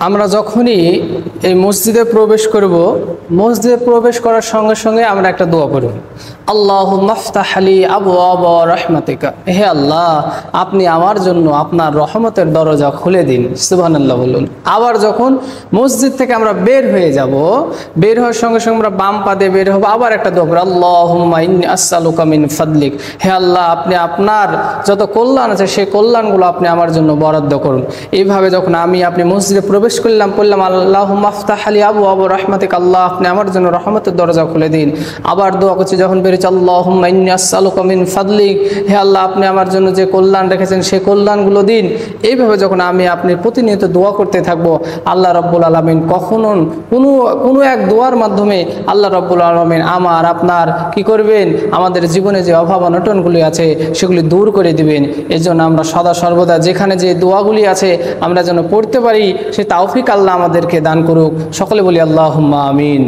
আমরা যখনই এই মসজিদে প্রবেশ করব, মসজিদে প্রবেশ করার সঙ্গে সঙ্গে আমরা একটা দোয়া করব, আল্লাহুম্মা ইফতাহ লি আবওয়াবা রাহমাতিকা। হে আল্লাহ, আপনি আমার জন্য আপনার রহমতের দরজা খুলে দিন। সুবহানাল্লাহ বলুন। আবার যখন মসজিদ থেকে আমরা বের হয়ে যাব, বের হওয়ার সঙ্গে সঙ্গে আমরা বাম পা দিয়ে বের হবো, আবার একটা দোয়া করব, আল্লাহুম্মা ইন্নী আসআলুকা মিন ফাদলিক। হে আল্লাহ, আপনি আপনার যত কল্যাণ আছে সেই কল্যাণগুলো আপনি আমার জন্য বরাদ্দ করুন। এইভাবে যখন আপনি মসজিদে প্রবেশ করলাম, আল্লাহুম্মা ইফতাহ লি আবওয়াবা রাহমাতিকা, আল্লাহ আপনি আমার জন্য রহমতের দরজা খুলে দিন। আবার দোয়া করছি যখন বেরিয়েছি, আল্লাহুম্মা ইন্নী আসআলুকা মিন ফাদলিক। হে আল্লাহ, আপনি আমার জন্য যে কল্যাণ রেখেছেন সেই কল্যাণগুলো দিন। এইভাবে যখন আপনি প্রতিনিয়ত দোয়া করতে থাকবো, আল্লাহ রাব্বুল আলামিন কখনো কোনো এক দোয়ার মাধ্যমে আল্লাহ রাব্বুল আলামিন আমার আপনার কি করবেন, আমাদের জীবনে যে অভাব অনটনগুলি আছে সেগুলি দূর করে দিবেন। এই জন্য আমরা সদা সর্বদা যেখানে যে দোয়াগুলি আছে আমরা যেন পড়তে পারি, সে তৌফিক আল্লাহ আমাদেরকে দান করুক। সকলে বলি আল্লাহুম্মা আমিন।